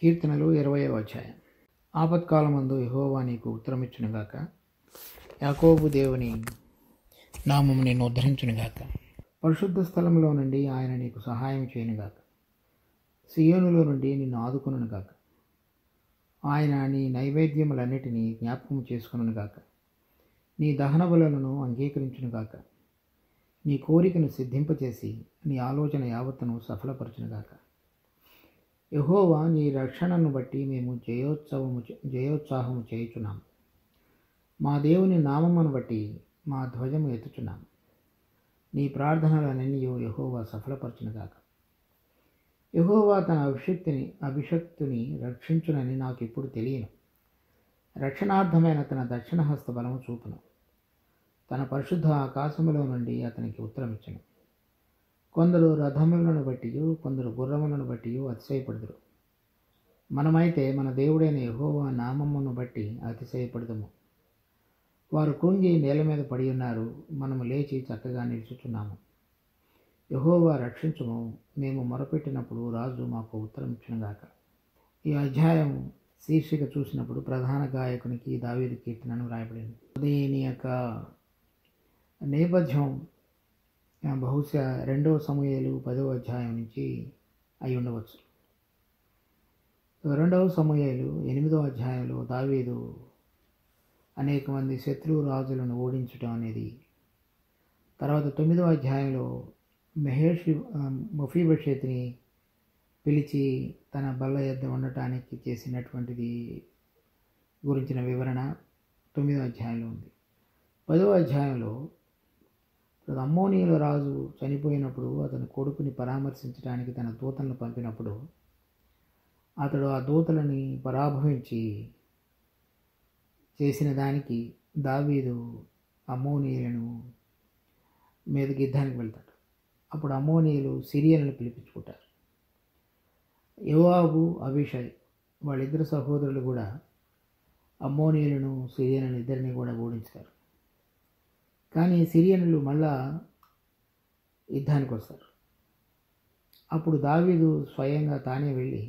కీర్తనలు 20వ అధ్యాయం. ఆపత్కాలమందు యెహోవా నీకు ఉత్తరమిచ్చునుగాక. యాకోబు దేవుని నామము నిన్ను ఉద్ధరించునుగాక. పరిశుద్ధ స్థలంలో నుండి ఆయన నీకు సహాయం చేయనుగాక. సియోనులో నుండి నిన్ను ఆదుకొనుగాక. ఆయన నీ నైవేద్యములన్నిటినీ జ్ఞాపకం చేసుకొనుగాక. నీ దహన బలులను అంగీకరించునుగాక. నీ కోరికను సిద్ధింపచేసి నీ ఆలోచన యావత్తును సఫలపరచునుగాక. యెహోవా నీ రక్షణను బట్టి మేము జయోత్సాహము చేయుచున్నాము. మా దేవుని నామమును బట్టి మా ధ్వజము ఎత్తుచున్నాము. నీ ప్రార్థనలన్నీ యెహోవా సఫలపరచునుగాక. యెహోవా తన అభిషక్తుని రక్షించునని నాకు ఇప్పుడు తెలియను. రక్షణార్థమైన తన దక్షిణ హస్త బలము చూపును. తన పరిశుద్ధ ఆకాశములో నుండి అతనికి ఉత్తరమిచ్చును. కొందరు రథములను బట్టియు కొందరు గుర్రములను బట్టియు అతిశయపడుదురు. మనమైతే మన దేవుడైన యెహోవా నామమును బట్టి అతిశయపడుదుము. వారు కృంగి నేల మీద పడి ఉన్నారు. మనము లేచి చక్కగా నిలుచుచున్నాము. యెహోవా రక్షించుము. మేము మొరపెట్టినప్పుడు రాజు మాకు ఉత్తరం ఇచ్చునుగాక. ఈ అధ్యాయం శీర్షిక చూసినప్పుడు ప్రధాన గాయకునికి దావీదు కీర్తనను రాయబడింది. దీని యొక్క నేపథ్యం బహుశా 2వ సమూయేలు 10వ అధ్యాయం నుంచి అయి ఉండవచ్చు. 2వ సమూయేలు 8వ అధ్యాయంలో దావీదు అనేక మంది శత్రు రాజులను ఓడించడం అనేది, తర్వాత 9వ అధ్యాయంలో మెఫీబోషెతుని పిలిచి తన బల్ల యొద్ద ఉండటానికి చేసినటువంటిది గురించిన వివరణ 9వ అధ్యాయంలో ఉంది. 10వ అధ్యాయంలో అమ్మోనీయుల రాజు చనిపోయినప్పుడు అతని కొడుకుని పరామర్శించడానికి తన దూతలను పంపినప్పుడు అతడు ఆ దూతలని పరాభవించి చేసిన దానికి దావీదు అమ్మోనీయులను మీదకి యుద్ధానికి వెళ్తాడు. అప్పుడు అమ్మోనీయులు సిరియన్లను పిలిపించుకుంటారు. యోవాబు, అబీషై వాళ్ళిద్దరు సహోదరులు కూడా అమ్మోనీయులను సిరియన్లను ఇద్దరిని కూడా ఓడించుతారు. కానీ సిరియన్లు మళ్ళా యుద్ధానికి వస్తారు. అప్పుడు దావీదు స్వయంగా తానే వెళ్ళి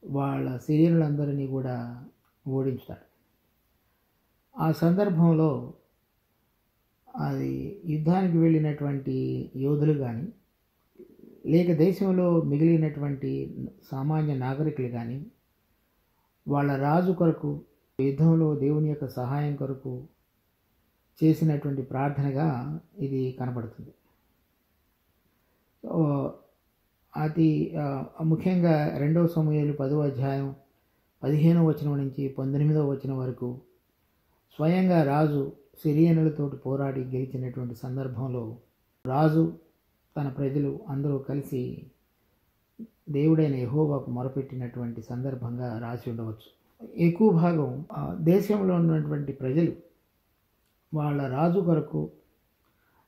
వాళ్ళ సిరియన్లందరినీ కూడా ఓడించుతాడు. ఆ సందర్భంలో అది యుద్ధానికి వెళ్ళినటువంటి యోధులు కానీ లేక దేశంలో మిగిలినటువంటి సామాన్య నాగరికులు కానీ వాళ్ళ రాజు కొరకు యుద్ధంలో దేవుని యొక్క సహాయం కొరకు చేసినటువంటి ప్రార్థనగా ఇది కనబడుతుంది. అది ముఖ్యంగా 2వ సమూయేలు 10వ అధ్యాయం 15వ వచనం నుంచి 19వ వచనం వరకు స్వయంగా రాజు సిరియనులతోటి పోరాడి గెలిచినటువంటి సందర్భంలో రాజు తన ప్రజలు అందరూ కలిసి దేవుడైన యెహోవాకు మొరపెట్టినటువంటి సందర్భంగా రాసి ఉండవచ్చు. ఎక్కువ భాగం దేశంలో ఉన్నటువంటి ప్రజలు వాళ్ళ రాజు కొరకు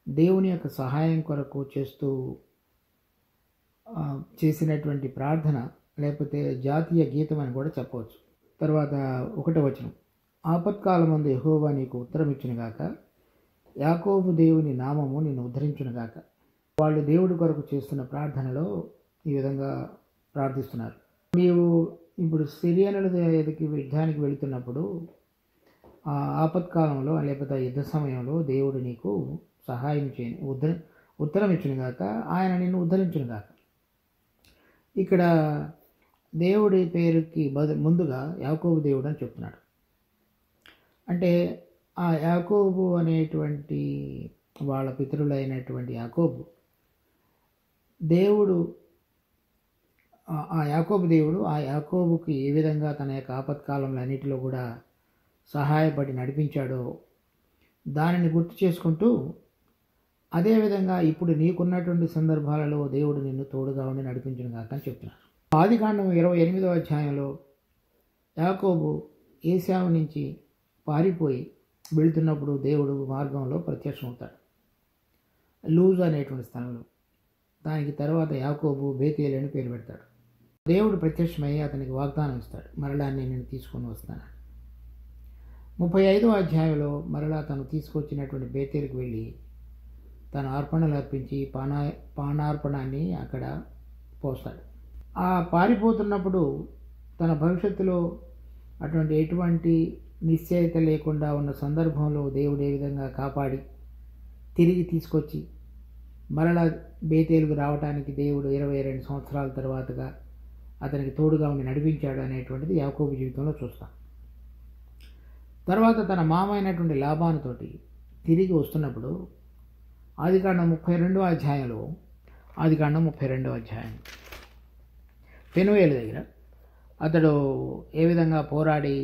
దేవుని యొక్క సహాయం కొరకు చేసినటువంటి ప్రార్థన, లేకపోతే జాతీయ గీతం అని కూడా చెప్పవచ్చు. తర్వాత 1వ వచనం, ఆపత్కాలమందు యెహోవా నీకు ఉత్తరమిచ్చునుగాక. యాకోబు దేవుని నామము నిన్ను ఉద్ధరించునుగాక. వాళ్ళు దేవుడి కొరకు చేస్తున్న ప్రార్థనలో ఈ విధంగా ప్రార్థిస్తున్నారు. నీవు ఇప్పుడు సిరియనుల ఎదుకి యుద్ధానికి వెళుతున్నప్పుడు ఆ ఆపత్కాలంలో లేకపోతే యుద్ధ సమయంలో దేవుడు నీకు సహాయం ఉత్తరం ఇచ్చునుగాక. ఆయన నిన్ను ఉద్ధరించునుగాక. ఇక్కడ దేవుడి పేరుకి ముందుగా యాకోబు దేవుడు అని చెప్తున్నాడు. అంటే ఆ యాకోబు అనేటువంటి వాళ్ళ పితరులైనటువంటి యాకోబు దేవుడు, ఆ యాకోబు దేవుడు ఆ యాకోబుకి ఏ విధంగా తన యొక్క ఆపత్కాలంలో అన్నిటిలో కూడా సహాయపడి నడిపించాడో దానిని గుర్తు చేసుకుంటూ, అదేవిధంగా ఇప్పుడు నీకున్నటువంటి సందర్భాలలో దేవుడు నిన్ను తోడుగా ఉండి నడిపించునుగాక అని చెప్తున్నారు. ఆదికాండం 28వ అధ్యాయంలో యాకోబు ఏశావు నుంచి పారిపోయి వెళుతున్నప్పుడు దేవుడు మార్గంలో ప్రత్యక్షమవుతాడు లూజ్ అనేటువంటి స్థలంలో. దానికి తర్వాత యాకోబు బేతేలు అని పేరు పెడతాడు. దేవుడు ప్రత్యక్షమై అతనికి వాగ్దానం ఇస్తాడు, మరలా నేను తీసుకొని వస్తాను. 35వ అధ్యాయంలో మరలా తను తీసుకొచ్చినటువంటి బేతేలుకు వెళ్ళి తను అర్పణలు అర్పించి పానార్పణాన్ని అక్కడ పోస్తాడు. ఆ పారిపోతున్నప్పుడు తన భవిష్యత్తులో అటువంటి ఎటువంటి నిశ్చయిత లేకుండా ఉన్న సందర్భంలో దేవుడు ఏ విధంగా కాపాడి తిరిగి తీసుకొచ్చి మరలా బేతేలుకు రావడానికి దేవుడు 22 సంవత్సరాల తర్వాతగా అతనికి తోడుగా ఉండి నడిపించాడు అనేటువంటిది యాకోబు జీవితంలో చూస్తాం. తర్వాత తన మామ అయినటువంటి లాబానుతోటి తిరిగి వస్తున్నప్పుడు ఆదికాండం 32వ అధ్యాయంలో పెనుయేలు దగ్గర అతడు ఏ విధంగా పోరాడి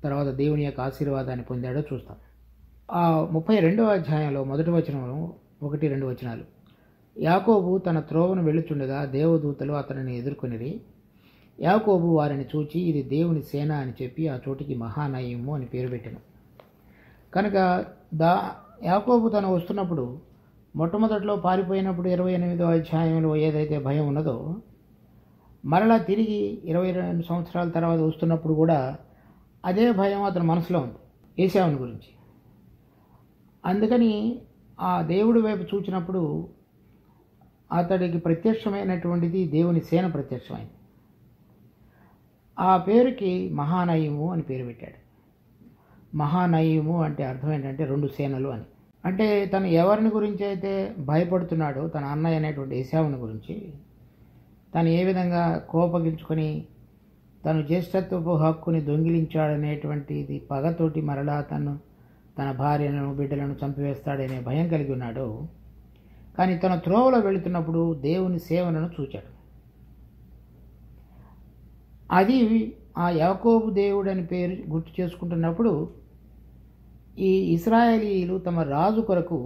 తర్వాత దేవుని యొక్క ఆశీర్వాదాన్ని పొందాడో చూస్తాం. ఆ 32వ అధ్యాయంలో మొదటి వచనంలో 1-2 వచనాలు. యాకోబు తన త్రోవను వెళ్ళుచుండగా దేవదూతలు అతనిని ఎదుర్కొనిరి. యాకోబు వారిని చూచి ఇది దేవుని సేన అని చెప్పి ఆ చోటికి మహానయము అని పేరు పెట్టెను. కనుక యాకోబు తను వస్తున్నప్పుడు మొట్టమొదట్లో పారిపోయినప్పుడు 28వ అధ్యాయంలో ఏదైతే భయం ఉన్నదో మరలా తిరిగి 22 సంవత్సరాల తర్వాత వస్తున్నప్పుడు కూడా అదే భయం అతని మనసులో ఉంది ఏశావుని గురించి. అందుకని ఆ దేవుడి వైపు చూచినప్పుడు అతడికి ప్రత్యక్షమైనటువంటిది దేవుని సేన ప్రత్యక్షమైంది. ఆ పేరుకి మహానయము అని పేరు పెట్టాడు. మహానయము అంటే అర్థం ఏంటంటే 2 సేనలు అని. అంటే తను ఎవరిని గురించి అయితే భయపడుతున్నాడో తన అన్నయ్య అనేటువంటి ఏశావుని గురించి, తను ఏ విధంగా కోపగించుకొని తను జ్యేష్ఠత్వపు హక్కుని దొంగిలించాడనేటువంటిది పగతోటి మరలా తన భార్యను బిడ్డలను చంపివేస్తాడనే భయం కలిగి ఉన్నాడో, కానీ తన త్రోవలో వెళుతున్నప్పుడు దేవుని సేవలను చూచాడు. అది ఆ యాకోబు దేవుడు అని పేరు గుర్తు చేసుకుంటున్నప్పుడు ఈ ఇశ్రాయేలీయులు తమ రాజు కొరకు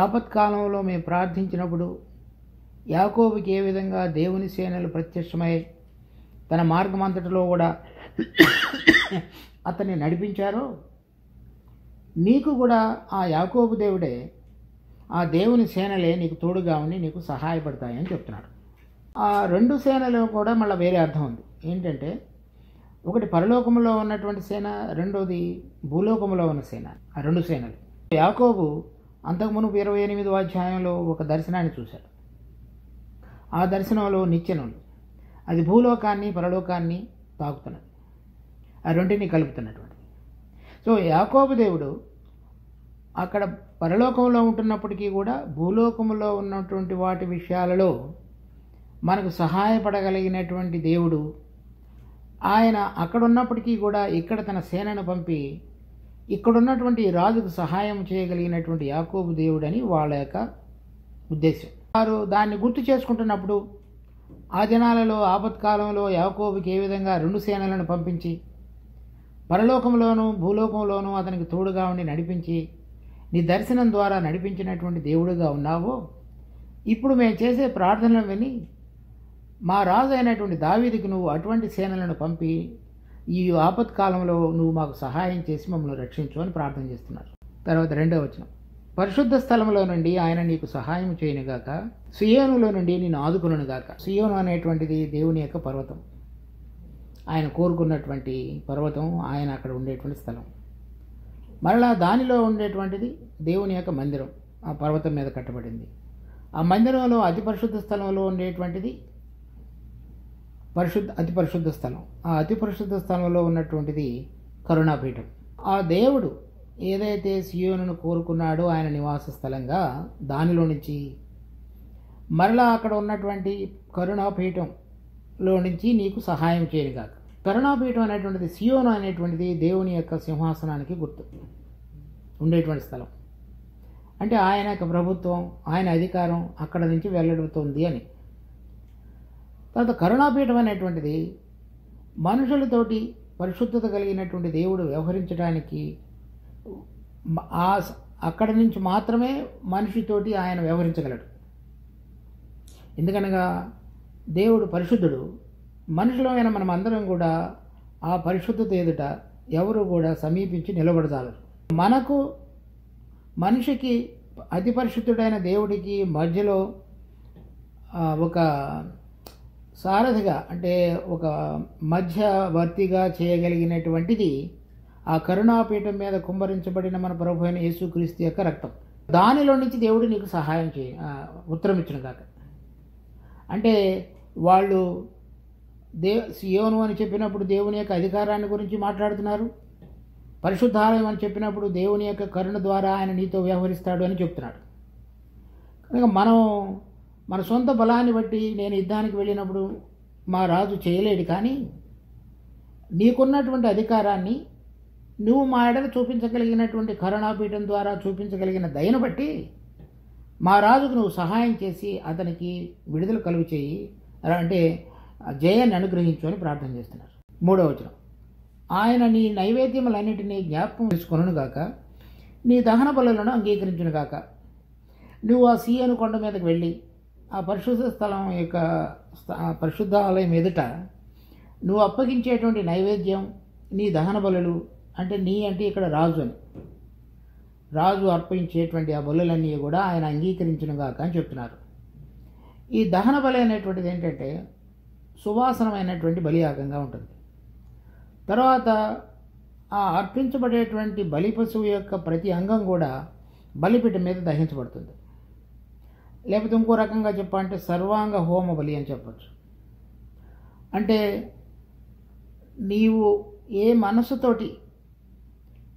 ఆపత్కాలంలో మేము ప్రార్థించినప్పుడు యాకోబుకి ఏ విధంగా దేవుని సేనలు ప్రత్యక్షమై తన మార్గమంతటిలో కూడా అతన్ని నడిపించారో, నీకు కూడా ఆ యాకోబు దేవుడే, ఆ దేవుని సేనలే నీకు తోడుగా ఉండి నీకు సహాయపడతాయని చెప్తున్నాడు. ఆ 2 సేనలు కూడా మళ్ళీ వేరే అర్థం ఉంది. ఏంటంటే ఒకటి పరలోకంలో ఉన్నటువంటి సేన, రెండోది భూలోకంలో ఉన్న సేన. ఆ 2 సేనలు. యాకోబు అంతకుమునుపు 28వ అధ్యాయంలో ఒక దర్శనాన్ని చూశాడు. ఆ దర్శనంలో నిచ్చెనుంది. అది భూలోకాన్ని పరలోకాన్ని తాకుతున్నది, ఆ రెంటిని కలుపుతున్నటువంటిది. సో యాకోబు దేవుడు అక్కడ పరలోకంలో ఉంటున్నప్పటికీ కూడా భూలోకంలో ఉన్నటువంటి వాటి విషయాలలో మనకు సహాయపడగలిగినటువంటి దేవుడు. ఆయన అక్కడ ఉన్నప్పటికీ కూడా ఇక్కడ తన సేనను పంపి ఇక్కడున్నటువంటి రాజుకు సహాయం చేయగలిగినటువంటి యాకోబు దేవుడని వాళ్ళ యొక్క ఉద్దేశం. వారు దాన్ని గుర్తు చేసుకుంటున్నప్పుడు ఆ దినాలలో ఆపత్కాలంలో యాకోబుకి ఏ విధంగా 2 సేనలను పంపించి పరలోకంలోనూ భూలోకంలోనూ అతనికి తోడుగా ఉండి నడిపించి నీ దర్శనం ద్వారా నడిపించినటువంటి దేవుడుగా ఉన్నావో, ఇప్పుడు మేము చేసే ప్రార్థనలు విని మా రాజు అయినటువంటి దావీదుకి నువ్వు అటువంటి సేనలను పంపి ఈ ఆపత్కాలంలో నువ్వు మాకు సహాయం చేసి మమ్మల్ని రక్షించు అని ప్రార్థన చేస్తున్నారు. తర్వాత 2వ వచనం. పరిశుద్ధ స్థలంలో నుండి ఆయన నీకు సహాయం చేయనుగాక, సియోనులో నుండి నేను ఆదుకొనుగాక. సియోను అనేటువంటిది దేవుని యొక్క పర్వతం, ఆయన కోరుకున్నటువంటి పర్వతం, ఆయన అక్కడ ఉండేటువంటి స్థలం. మరలా దానిలో ఉండేటువంటిది దేవుని యొక్క మందిరం, ఆ పర్వతం మీద కట్టబడింది. ఆ మందిరంలో అతి పరిశుద్ధ స్థలంలో ఉండేటువంటిది అతి పరిశుద్ధ స్థలం. ఆ అతి పరిశుద్ధ స్థలంలో ఉన్నటువంటిది కరుణాపీఠం. ఆ దేవుడు ఏదైతే సియోనును కోరుకున్నాడో ఆయన నివాస స్థలంగా, దానిలో నుంచి మరలా అక్కడ ఉన్నటువంటి కరుణాపీఠంలో నుంచి నీకు సహాయం చేయనుగాక. కరుణాపీఠం అనేటువంటిది, సియోను అనేటువంటిది దేవుని యొక్క సింహాసనానికి గుర్తు ఉండేటువంటి స్థలం. అంటే ఆయన యొక్క ప్రభుత్వం, ఆయన అధికారం అక్కడ నుంచి వెల్లడుతుంది అని. తర్వాత కరుణాపీఠం అనేటువంటిది మనుషులతోటి పరిశుద్ధత కలిగినటువంటి దేవుడు వ్యవహరించడానికి అక్కడి నుంచి మాత్రమే మనిషితోటి ఆయన వ్యవహరించగలడు. ఎందుకనగా దేవుడు పరిశుద్ధుడు. మనుషులమైన మనం అందరం కూడా ఆ పరిశుద్ధత ఎదుట ఎవరు కూడా సమీపించి నిలబడతారు. మనిషికి అతి పరిశుద్ధుడైన దేవుడికి మధ్యలో ఒక సారథిగా, అంటే ఒక మధ్యవర్తిగా చేయగలిగినటువంటిది ఆ కరుణాపీఠం మీద కుమ్మరించబడిన మన ప్రభు అయిన యేసుక్రీస్తు యొక్క రక్తం. దానిలో నుంచి దేవుడు నీకు సహాయం ఉత్తరం ఇచ్చును కాక. అంటే వాళ్ళు సియోను అని చెప్పినప్పుడు దేవుని యొక్క అధికారాన్ని గురించి మాట్లాడుతున్నారు. పరిశుద్ధాలయం అని చెప్పినప్పుడు దేవుని యొక్క కరుణ ద్వారా ఆయన నీతో వ్యవహరిస్తాడు అని చెప్తున్నాడు. కనుక మనం మన సొంత బలాన్ని బట్టి నేను యుద్ధానికి వెళ్ళినప్పుడు మా రాజు చేయలేడు, కానీ నీకున్నటువంటి అధికారాన్ని నువ్వు మా ఎడల చూపించగలిగినటువంటి కరుణాపీఠం ద్వారా చూపించగలిగిన దయను బట్టి మా రాజుకు నువ్వు సహాయం చేసి అతనికి విడుదల కలుగు చేయి, అంటే జయాన్ని అనుగ్రహించు అని ప్రార్థన చేస్తున్నారు. 3వ వచనం, ఆయన నీ నైవేద్యములన్నిటినీ జ్ఞాపకం చేసుకొనును గాక, నీ దహన బలులను అంగీకరించును గాక. నువ్వు ఆ సీయోను కొండ మీదకి వెళ్ళి ఆ పరిశుద్ధ స్థలం యొక్క పరిశుద్ధ ఆలయం ఎదుట నువ్వు అప్పగించేటువంటి నైవేద్యం, నీ దహన బలులు, అంటే ఇక్కడ రాజు అని, రాజు అర్పించేటువంటి ఆ బలులన్నీ కూడా ఆయన అంగీకరించును గాక అని చెప్తున్నారు. ఈ దహన బలి అనేటువంటిది ఏంటంటే సువాసనమైనటువంటి బలియాగంగా ఉంటుంది. తర్వాత ఆ అర్పించబడేటువంటి బలి పశువు యొక్క ప్రతి అంగం కూడా బలిపీఠం మీద దహించబడుతుంది. లేకపోతే ఇంకో రకంగా చెప్పాలంటే సర్వాంగ హోమ బలి అని చెప్పచ్చు. అంటే నీవు ఏ మనసుతోటి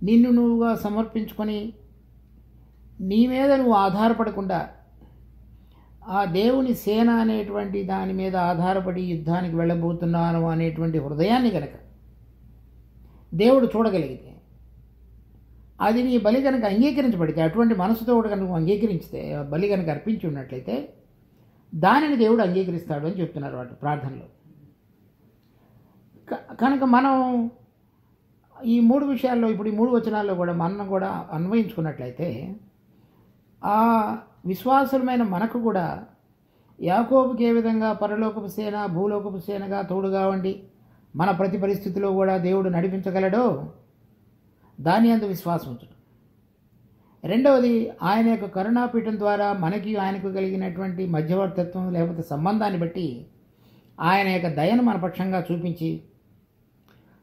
నిన్ను నువ్వుగా సమర్పించుకొని నీ మీద నువ్వు ఆధారపడకుండా ఆ దేవుని సేన అనేటువంటి దాని మీద ఆధారపడి యుద్ధానికి వెళ్ళబోతున్నాను అనేటువంటి హృదయాన్ని కనుక దేవుడు చూడగలిగితే, అది నీ బలి కనుక అంగీకరించబడితే, అటువంటి మనసుతో కనుక అంగీకరించితే, బలి కనుక అర్పించి ఉన్నట్లయితే దానిని దేవుడు అంగీకరిస్తాడు అని చెప్తున్నారు వాటి ప్రార్థనలో. కనుక మనం ఈ 3 విషయాల్లో, ఇప్పుడు ఈ 3 వచనాల్లో కూడా మనం కూడా అన్వయించుకున్నట్లయితే ఆ విశ్వాసులమైన మనకు కూడా యాకోబుకి ఏ విధంగా పరలోకపు సేన భూలోకపు సేనగా తోడుగా ఉండి మన ప్రతి పరిస్థితిలో కూడా దేవుడు నడిపించగలడో దాని అందు విశ్వాసం ఉంచడం. రెండవది, ఆయన యొక్క కరుణాపీఠం ద్వారా మనకి ఆయనకు కలిగినటువంటి మధ్యవర్తిత్వం లేకపోతే సంబంధాన్ని బట్టి ఆయన యొక్క దయను మన పక్షంగా చూపించి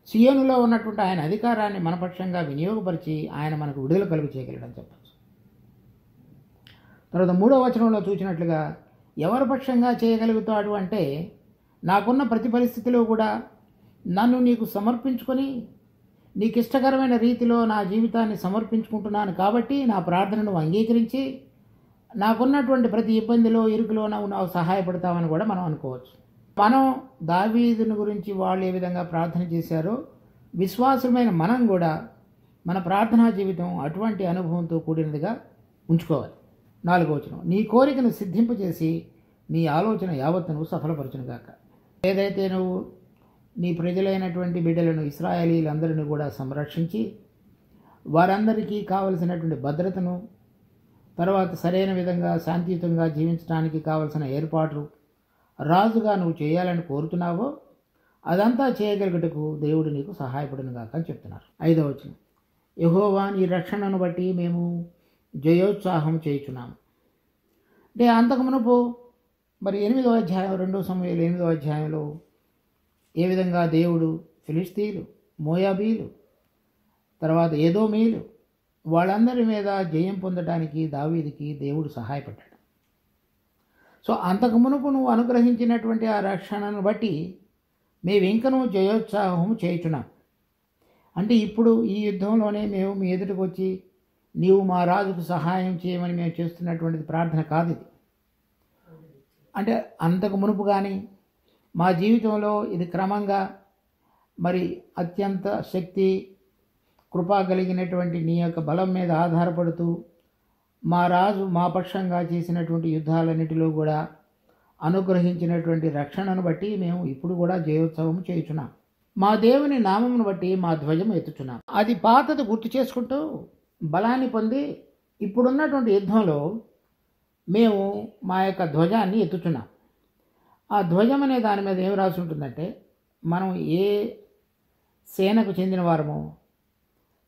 సియోనులో ఉన్నటువంటి ఆయన అధికారాన్ని మన పక్షంగా వినియోగపరిచి ఆయన మనకు విడుదల కలుగు చేయగలడని చెప్పచ్చు. తర్వాత 3వ వచనంలో చూసినట్లుగా ఎవరి పక్షంగా చేయగలుగుతాడు అంటే, నాకున్న ప్రతి పరిస్థితిలో కూడా నన్ను నీకు సమర్పించుకొని నీకు ఇష్టకరమైన రీతిలో నా జీవితాన్ని సమర్పించుకుంటున్నాను కాబట్టి నా ప్రార్థనను అంగీకరించి నాకున్నటువంటి ప్రతి ఇబ్బందిలో ఇరుకులో నాకు సహాయపడతామని కూడా మనం అనుకోవచ్చు. మనం దావీదుని గురించి వాళ్ళు ఏ విధంగా ప్రార్థన చేశారో విశ్వాసమైన మనం కూడా మన ప్రార్థనా జీవితం అటువంటి అనుభవంతో కూడినదిగా ఉంచుకోవాలి. 4వ వచనం, నీ కోరికను సిద్ధింపజేసి నీ ఆలోచన యావత్తును సఫలపరచును గాక. ఏదైతే నువ్వు నీ ప్రజలైనటువంటి బిడ్డలను ఇశ్రాయేలీలందరినీ కూడా సంరక్షించి వారందరికీ కావలసినటువంటి భద్రతను, తర్వాత సరైన విధంగా శాంతియుతంగా జీవించడానికి కావలసిన ఏర్పాట్లు రాజుగా నువ్వు చేయాలని కోరుతున్నావో అదంతా చేయగలుగుటకు దేవుడు నీకు సహాయపడును గాక అని చెప్తున్నారు. 5వ వచనం, యెహోవా నీ రక్షణను బట్టి మేము జయోత్సాహం చేయుచున్నాము. అంటే అంతకు మునుపు మరి 8వ అధ్యాయం 2 సమూయేలు 8వ అధ్యాయంలో ఏ విధంగా దేవుడు ఫిలిష్తీయులు, మోయాబీలు, తర్వాత ఏదోమీలు వాళ్ళందరి మీద జయం పొందడానికి దావీదుకి దేవుడు సహాయపడ్డాడు. సో అంతకు మునుపు నువ్వు అనుగ్రహించినటువంటి ఆ రక్షణను బట్టి మేము ఇంకనూ జయోత్సాహం చేయుచున్నాం. అంటే ఇప్పుడు ఈ యుద్ధంలోనే మేము మీ ఎదుటికి వచ్చి నీవు మా రాజుకు సహాయం చేయమని మేము చేస్తున్నటువంటిది ప్రార్థన కాదు ఇది. అంటే అంతకు మునుపు కానీ మా జీవితంలో ఇది క్రమంగా మరి అత్యంత శక్తి కృపా కలిగినటువంటి నీ యొక్క బలం మీద ఆధారపడుతూ మా రాజు మా పక్షంగా చేసినటువంటి యుద్ధాలన్నిటిలో కూడా అనుగ్రహించినటువంటి రక్షణను బట్టి మేము ఇప్పుడు కూడా జయోత్సవం చేయుచున్నాం. మా దేవుని నామమును బట్టి మా ధ్వజం ఎత్తుచున్నాం. అది పాతది గుర్తు చేసుకుంటూ బలాన్ని పొంది ఇప్పుడున్నటువంటి యుద్ధంలో మేము మా యొక్క ధ్వజాన్ని ఎత్తుచున్నాం. ఆ ధ్వజం అనే దాని మీద ఏం రాసి ఉంటుందంటే మనం ఏ సేనకు చెందిన వారమో,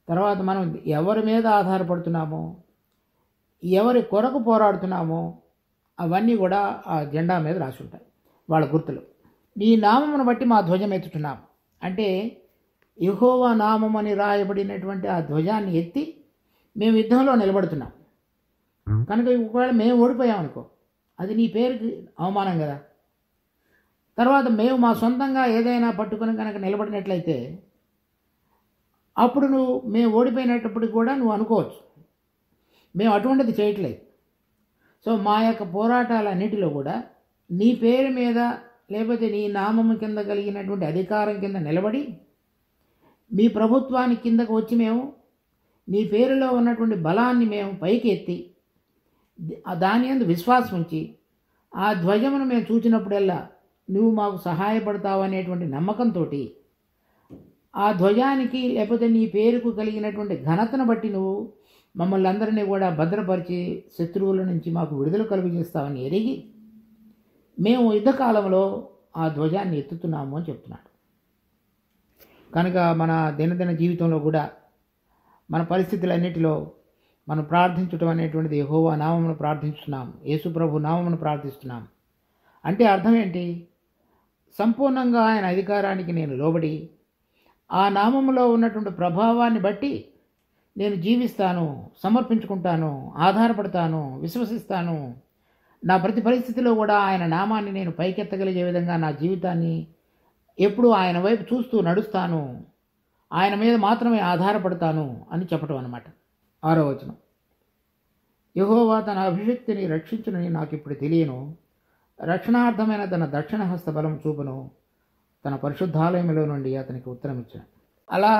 తర్వాత మనం ఎవరి మీద ఆధారపడుతున్నామో, ఎవరి కొరకు పోరాడుతున్నామో అవన్నీ కూడా ఆ జెండా మీద రాసి ఉంటాయి, వాళ్ళ గుర్తులు. నీ నామమును బట్టి మా ధ్వజం ఎత్తుతున్నాం అంటే యెహోవా నామం అని రాయబడినటువంటి ఆ ధ్వజాన్ని ఎత్తి మేము యుద్ధంలో నిలబడుతున్నాం. కనుక ఒకవేళ మేము ఓడిపోయామనుకో అది నీ పేరుకి అవమానం కదా. తర్వాత మేము మా సొంతంగా ఏదైనా పట్టుకొని కనుక నిలబడినట్లయితే అప్పుడు మేము ఓడిపోయినప్పటికి కూడా నువ్వు అనుకోవచ్చు, మేము అటువంటిది చేయట్లేదు. సో మా యొక్క పోరాటాలన్నిటిలో కూడా నీ పేరు మీద లేకపోతే నీ నామము కింద కలిగినటువంటి అధికారం కింద నిలబడి మీ ప్రభుత్వానికి కిందకు వచ్చి మేము నీ పేరులో ఉన్నటువంటి బలాన్ని మేము పైకి ఎత్తి దాని యందు విశ్వాసం ఉంచి ఆ ధ్వజమును మేము చూసినప్పుడల్లా నువ్వు మాకు సహాయపడతావు అనేటువంటి నమ్మకంతో ఆ ధ్వజానికి లేకపోతే నీ పేరుకు కలిగినటువంటి ఘనతను బట్టి నువ్వు మమ్మల్ని అందరినీ కూడా భద్రపరిచి శత్రువుల నుంచి మాకు విడుదల కలుగజేస్తావని ఎరిగి మేము యుద్ధకాలంలో ఆ ధ్వజాన్ని ఎత్తుతున్నాము అని చెప్తున్నాడు. కనుక మన దినదిన జీవితంలో కూడా మన పరిస్థితులన్నిటిలో మనం ప్రార్థించడం అనేటువంటిది యెహోవా నామమును ప్రార్థిస్తున్నాం, యేసు ప్రభు నామమును ప్రార్థిస్తున్నాం అంటే అర్థం ఏంటి? సంపూర్ణంగా ఆయన అధికారానికి నేను లోబడి ఆ నామములో ఉన్నటువంటి ప్రభావాన్ని బట్టి నేను జీవిస్తాను, సమర్పించుకుంటాను, ఆధారపడతాను, విశ్వసిస్తాను. నా ప్రతి పరిస్థితిలో కూడా ఆయన నామాన్ని నేను పైకెత్తగలిగే విధంగా నా జీవితాన్ని ఎప్పుడూ ఆయన వైపు చూస్తూ నడుస్తాను, ఆయన మీద మాత్రమే ఆధారపడతాను అని చెప్పడం అన్నమాట. 6వ వచనం, యెహోవా తన అభిషక్తిని రక్షించునని నాకు ఇప్పుడు తెలియను, రక్షణార్థమైన తన దక్షిణ హస్త బలం చూపును, తన పరిశుద్ధాలయంలో నుండి అతనికి ఉత్తరం ఇచ్చాను. అలా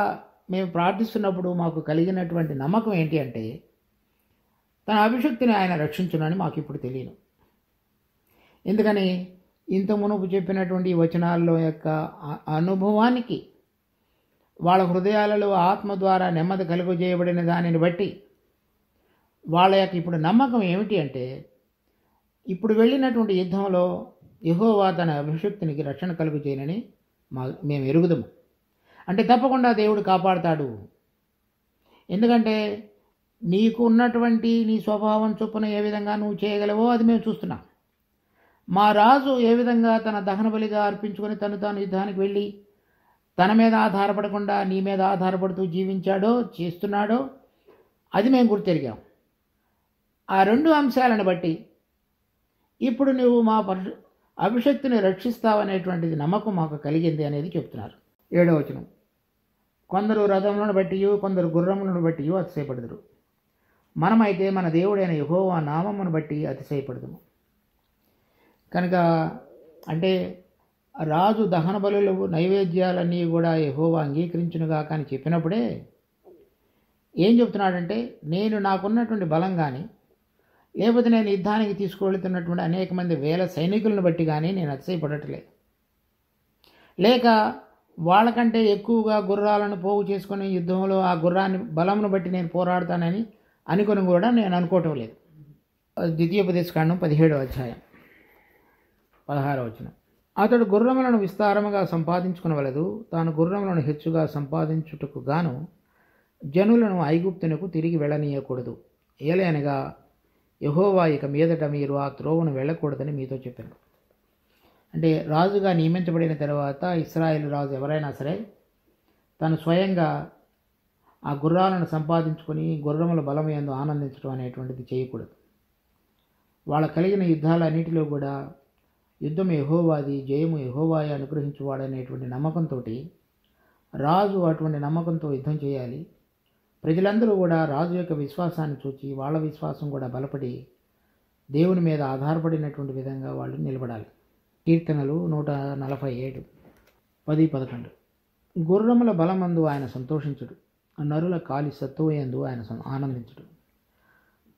మేము ప్రార్థిస్తున్నప్పుడు మాకు కలిగినటువంటి నమ్మకం ఏంటి అంటే తన అభిషక్తిని ఆయన రక్షించునని మాకు ఇప్పుడు తెలియను. ఎందుకని? ఇంత మునుపు చెప్పినటువంటి వచనాల్లో యొక్క అనుభవానికి వాళ్ళ హృదయాలలో ఆత్మ ద్వారా నెమ్మది కలుగజేయబడిన దానిని బట్టి వాళ్ళ యొక్క ఇప్పుడు నమ్మకం ఏమిటి అంటే ఇప్పుడు వెళ్ళినటువంటి యుద్ధంలో యెహోవా తన అభిషక్తునికి రక్షణ కలుగజేయనని మేము ఎరుగుదాము. అంటే తప్పకుండా దేవుడు కాపాడుతాడు. ఎందుకంటే నీకు ఉన్నటువంటి నీ స్వభావం చొప్పున ఏ విధంగా నువ్వు చేయగలవో అది మేము చూస్తున్నాం. మా రాజు ఏ విధంగా తన దహన బలిగా అర్పించుకొని తాను యుద్ధానికి వెళ్ళి తన మీద ఆధారపడకుండా నీ మీద ఆధారపడుతూ జీవించాడో చేస్తున్నాడో అది మేము గుర్తెరిగాం. ఆ 2 అంశాలను బట్టి ఇప్పుడు నువ్వు మా అభిషక్తిని రక్షిస్తావనేటువంటిది నమ్మకం మాకు కలిగింది అనేది చెప్తున్నారు. 7వ వచనం, కొందరు రథములను బట్టి కొందరు గుర్రములను బట్టి అతిశయపడదురు, మనమైతే మన దేవుడైన యెహోవా నామమును బట్టి అతిశయపడదుము. కనుక అంటే రాజు దహన బలులు నైవేద్యాలన్నీ కూడా యెహోవా అంగీకరించునుగా కానీ చెప్పినప్పుడే ఏం చెప్తున్నాడంటే నేను నాకున్నటువంటి బలం కానీ లేకపోతే నేను యుద్ధానికి తీసుకువెళుతున్నటువంటి అనేక మంది వేల సైనికులను బట్టి కానీ నేను అతిశయపడట్లేదు, లేక వాళ్ళకంటే ఎక్కువగా గుర్రాలను పోగు చేసుకుని యుద్ధంలో ఆ గుర్రాన్ని బలమును బట్టి నేను పోరాడతానని అనుకుని కూడా నేను అనుకోవటం లేదు. ద్వితీయోపదేశకాండం 17వ అధ్యాయం 16వ వచనం, అతడు గుర్రములను విస్తారముగా సంపాదించుకునవలదు, తాను గుర్రములను హెచ్చుగా సంపాదించుటకు గాను జనులను ఐగుప్తునకు తిరిగి వెళ్ళనీయకూడదు, ఏలయనగా యెహోవా ఇక మీదట మీరు ఆ త్రోవను వెళ్ళకూడదని మీతో చెప్పాను. అంటే రాజుగా నియమించబడిన తర్వాత ఇశ్రాయేలు రాజు ఎవరైనా సరే తను స్వయంగా ఆ గుర్రాలను సంపాదించుకొని గుర్రముల బలం యందు ఆనందించడం అనేటువంటిది చేయకూడదు. వాళ్ళ కలిగిన యుద్ధాలన్నిటిలో కూడా యుద్ధం యెహోవాది, జయము యెహోవాయే అనుగ్రహించువాడనేటువంటి నమ్మకంతో రాజు అటువంటి నమ్మకంతో యుద్ధం చేయాలి. ప్రజలందరూ కూడా రాజు యొక్క విశ్వాసాన్ని చూచి వాళ్ళ విశ్వాసం కూడా బలపడి దేవుని మీద ఆధారపడినటువంటి విధంగా వాళ్ళు నిలబడాలి. కీర్తనలు 147 10-11, గుర్రముల బలమందు ఆయన సంతోషించుడు, నరుల కాలి సత్తువయందు ఆయన ఆనందించుడు,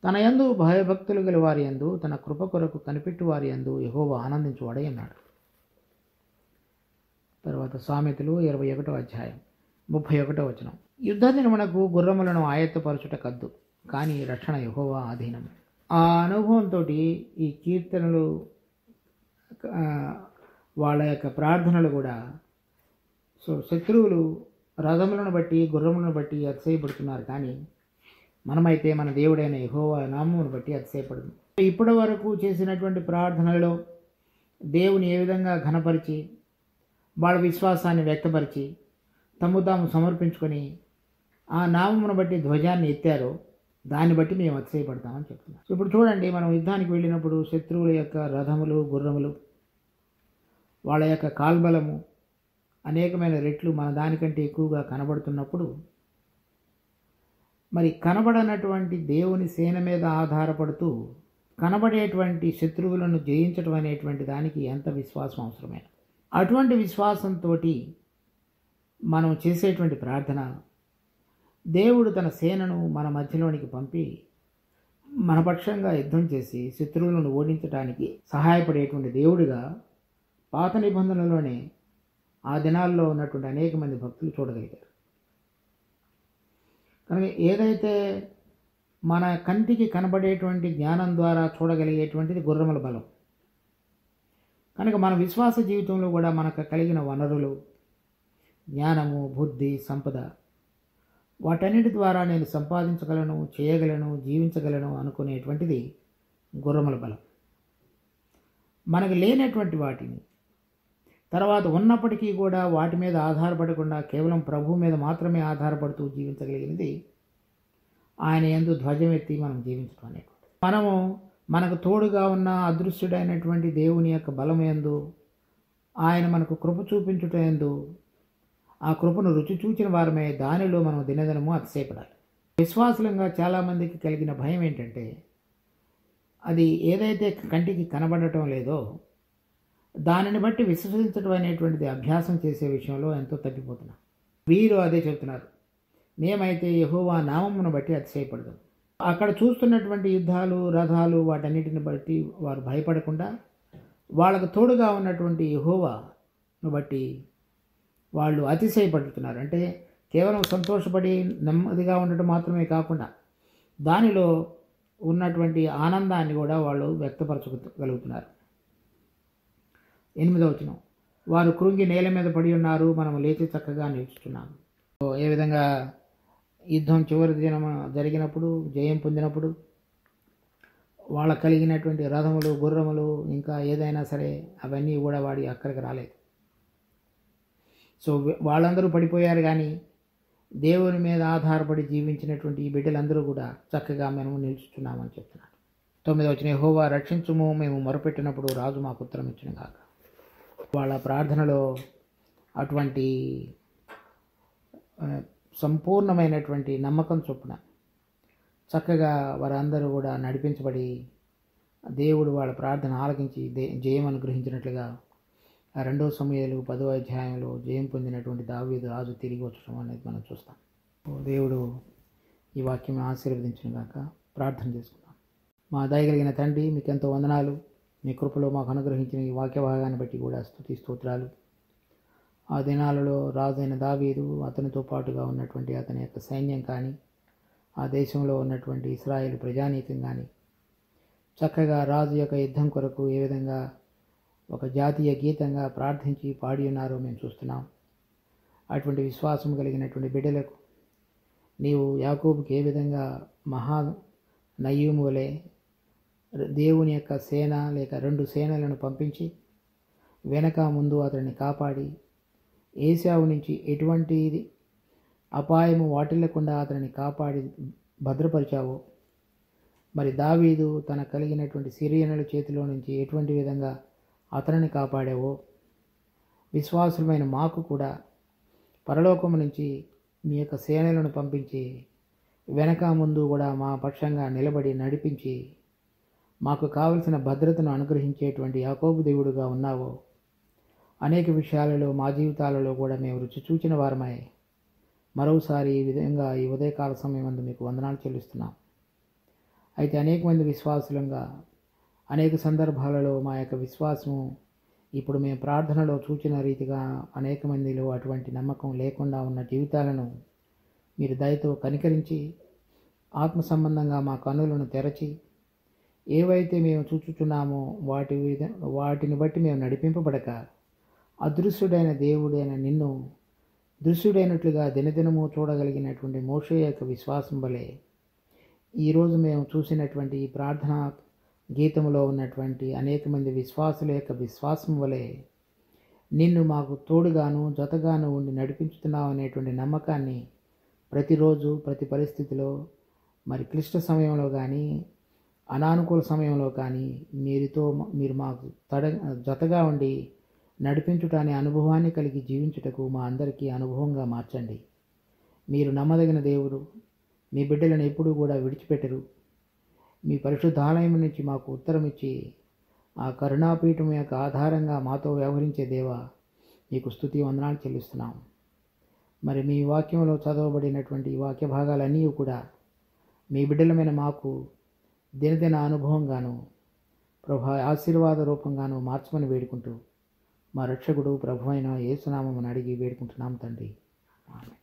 తన యందు భయభక్తులు గల వారి యందు తన కృప కొరకు కనిపెట్టు వారి యందు యెహోవా ఆనందించువాడై అన్నాడు. తర్వాత సామెతలు 21వ అధ్యాయం 31వ వచనం, యుద్ధ దినమునకు గుర్రములను ఆయత్తపరచుట కద్దు, కానీ రక్షణ యెహోవా ఆధీనం. ఆ అనుభవంతో ఈ కీర్తనలు వాళ్ళ యొక్క ప్రార్థనలు కూడా శత్రువులు రథములను బట్టి గుర్రములను బట్టి అతిశయపడుతున్నారు, కానీ మనమైతే మన దేవుడైన యెహోవా నామమును బట్టి అతిశయపడదు. ఇప్పటి వరకు చేసినటువంటి ప్రార్థనలలో దేవుని ఏ విధంగా ఘనపరిచి వాళ్ళ విశ్వాసాన్ని వ్యక్తపరిచి తాము సమర్పించుకొని ఆ నామమును బట్టి ధ్వజాన్ని ఎత్తారో దాన్ని బట్టి మేము అతిశయపడతామని చెప్తున్నాం. ఇప్పుడు చూడండి, మనం యుద్ధానికి వెళ్ళినప్పుడు శత్రువుల యొక్క రథములు గుర్రములు వాళ్ళ యొక్క కాల్బలము అనేకమైన రెట్లు మన దానికంటే ఎక్కువగా కనబడుతున్నప్పుడు, మరి కనబడనటువంటి దేవుని సేన మీద ఆధారపడుతూ కనబడేటువంటి శత్రువులను జయించడం అనేటువంటి దానికి ఎంత విశ్వాసం అవసరమైన. అటువంటి విశ్వాసంతో మనం చేసేటువంటి ప్రార్థన, దేవుడు తన సేనను మన మధ్యలోనికి పంపి మన పక్షంగా యుద్ధం చేసి శత్రువులను ఓడించడానికి సహాయపడేటువంటి దేవుడిగా పాత నిబంధనలోనే ఆ దినాల్లో ఉన్నటువంటి అనేక మంది భక్తులు చూడగలిగారు. కనుక ఏదైతే మన కంటికి కనబడేటువంటి జ్ఞానం ద్వారా చూడగలిగేటువంటిది గుర్రముల బలం. కనుక మన విశ్వాస జీవితంలో కూడా మనకు కలిగిన వనరులు, జ్ఞానము, బుద్ధి, సంపద, వాటన్నిటి ద్వారా నేను సంపాదించగలను, చేయగలను, జీవించగలను అనుకునేటువంటిది గుర్రముల బలం. మనకు లేనటువంటి వాటిని, తర్వాత ఉన్నప్పటికీ కూడా వాటి మీద ఆధారపడకుండా కేవలం ప్రభువు మీద మాత్రమే ఆధారపడుతూ జీవించగలిగినది ఆయన యందు ధ్వజమెత్తి మనం జీవించడం అనేటువంటి. మనము మనకు తోడుగా ఉన్న అదృశ్యుడైనటువంటి దేవుని యొక్క బలం యందు, ఆయన మనకు కృప చూపించుట యందు, ఆ కృపను రుచి చూచిన వారమే దానిలో మనం దినదినము అతిశయపడాలి. విశ్వాసులంగా చాలామందికి కలిగిన భయం ఏంటంటే, అది ఏదైతే కంటికి కనబడటం లేదో దానిని బట్టి విశ్వసించడం అనేటువంటిది అభ్యాసం చేసే విషయంలో ఎంతో తగ్గిపోతున్నాం. వీరు అదే చెబుతున్నారు, మేమైతే యెహోవా నామమును బట్టి అతిశయపడదాం. అక్కడ చూస్తున్నటువంటి యుద్ధాలు, రథాలు, వాటన్నిటిని బట్టి వారు భయపడకుండా వాళ్ళకు తోడుగా ఉన్నటువంటి యెహోవాను బట్టి వాళ్ళు అతిశయపడుతున్నారు. అంటే కేవలం సంతోషపడి నెమ్మదిగా ఉండటం మాత్రమే కాకుండా దానిలో ఉన్నటువంటి ఆనందాన్ని కూడా వాళ్ళు వ్యక్తపరచగలుగుతున్నారు. 8వ వచనం, వారు కృంగి నేల మీద పడి ఉన్నారు, మనం లేచి చక్కగా నిలుచుతున్నాము. ఏ విధంగా యుద్ధం చివరి దినం జరిగినప్పుడు, జయం పొందినప్పుడు వాళ్ళకు కలిగినటువంటి రథములు, గుర్రములు, ఇంకా ఏదైనా సరే అవన్నీ కూడా వాడి అక్కడికి రాలేదు. సో వాళ్ళందరూ పడిపోయారు, కానీ దేవుని మీద ఆధారపడి జీవించినటువంటి ఈ బిడ్డలందరూ కూడా చక్కగా మేము నిలుచుతున్నామని చెప్తున్నారు. 9వ వచనం, యెహోవా రక్షించుము, మేము మొరపెట్టినప్పుడు రాజు మాకు ఉత్తరం ఇచ్చును గాక. వాళ్ళ ప్రార్థనలో అటువంటి సంపూర్ణమైనటువంటి నమ్మకం చొప్పున చక్కగా వారందరూ కూడా నడిపించబడి దేవుడు వాళ్ళ ప్రార్థన ఆలకించి జయం అనుగ్రహించినట్లుగా 2 సమూయేలు 10వ అధ్యాయంలో జయం పొందినటువంటి దావీదు రాజు తిరిగి వచ్చడం అనేది మనం చూస్తాం. దేవుడు ఈ వాక్యం ఆశీర్వదించును గాక. ప్రార్థన చేసుకుందాం. మా దయగలిగిన తండ్రి, మీకెంతో వందనాలు. మీ కృపలో మాకు అనుగ్రహించిన ఈ వాక్య భాగాన్ని బట్టి కూడా స్తుతి స్తోత్రాలు. ఆ దినాలలో రాజైన దావీదు, అతనితో పాటుగా ఉన్నటువంటి అతని యొక్క సైన్యం కానీ, ఆ దేశంలో ఉన్నటువంటి ఇశ్రాయేలు ప్రజానీకం కానీ చక్కగా రాజు యొక్క యుద్ధం కొరకు ఏ విధంగా ఒక జాతీయ గీతంగా ప్రార్థించి పాడి ఉన్నారో మేము చూస్తున్నాం. అటువంటి విశ్వాసం కలిగినటువంటి బిడ్డలకు నీవు యాకోబుకి ఏ విధంగా మహా నయ్యూము వలె దేవుని యొక్క సేన లేక 2 సేనలను పంపించి వెనక ముందు అతన్ని కాపాడి ఏశావు నుంచి ఎటువంటి అపాయము వాటిల్లకుండా అతనిని కాపాడి భద్రపరిచావో, మరి దావీదు తన కలిగినటువంటి సిరియనుల చేతిలో నుంచి ఎటువంటి విధంగా అతనిని కాపాడావో, విశ్వాసులమైన మాకు కూడా పరలోకము నుంచి మీ యొక్క సేనలను పంపించి వెనక ముందు కూడా మా పక్షంగా నిలబడి నడిపించి మాకు కావలసిన భద్రతను అనుగ్రహించేటువంటి యాకోబు దేవుడుగా ఉన్నావో, అనేక విషయాలలో మా జీవితాలలో కూడా మేము రుచి చూచిన వారమై మరోసారి ఈ విధంగా ఈ ఉదయకాల సమయమందు మీకు వందనాలు చెల్లిస్తున్నాం. అయితే అనేక మంది విశ్వాసులంగా అనేక సందర్భాలలో మా యొక్క విశ్వాసము ఇప్పుడు మేము ప్రార్థనలో చూచిన రీతిగా అనేక మందిలో అటువంటి నమ్మకం లేకుండా ఉన్న జీవితాలను మీరు దయతో కనికరించి ఆత్మ సంబంధంగా మా కన్నులను తెరచి ఏవైతే మేము చూచుచున్నామో వాటిని బట్టి మేము నడిపింపబడక అదృశ్యుడైన దేవుడైన నిన్ను దృశ్యుడైనట్లుగా దినదినము చూడగలిగినటువంటి మోషే యొక్క విశ్వాసం వలె ఈరోజు మేము చూసినటువంటి ఈ ప్రార్థన గీతములో ఉన్నటువంటి అనేక మంది విశ్వాసుల యొక్క విశ్వాసం వలె నిన్ను మాకు తోడుగాను జతగాను ఉండి నడిపించుతున్నావు అనేటువంటి నమ్మకాన్ని ప్రతిరోజు ప్రతి పరిస్థితిలో, మరి క్లిష్ట సమయంలో కానీ అనానుకూల సమయంలో కానీ మీరు మాకు జతగా ఉండి నడిపించుట అనే అనుభవాన్ని కలిగి జీవించుటకు మా అందరికీ అనుభవంగా మార్చండి. మీరు నమ్మదగిన దేవుడు. మీ బిడ్డలను ఎప్పుడూ కూడా విడిచిపెట్టరు. మీ పరిశుద్ధాలయం నుంచి మాకు ఉత్తరం ఇచ్చి ఆ కరుణాపీఠం యొక్క ఆధారంగా మాతో వ్యవహరించే దేవా, మీకు స్తుతి వందనాలు చెల్లిస్తున్నాం. మరి మీ వాక్యంలో చదవబడినటువంటి వాక్య భాగాలన్నీ కూడా మీ బిడ్డలమైన మాకు దినదిన అనుభవంగాను ప్రభా ఆశీర్వాద రూపంగాను మార్చమని వేడుకుంటూ మా రక్షకుడు ప్రభు అయిన యేసునామమును అడిగి వేడుకుంటున్నాం తండ్రి. ఆమేన్.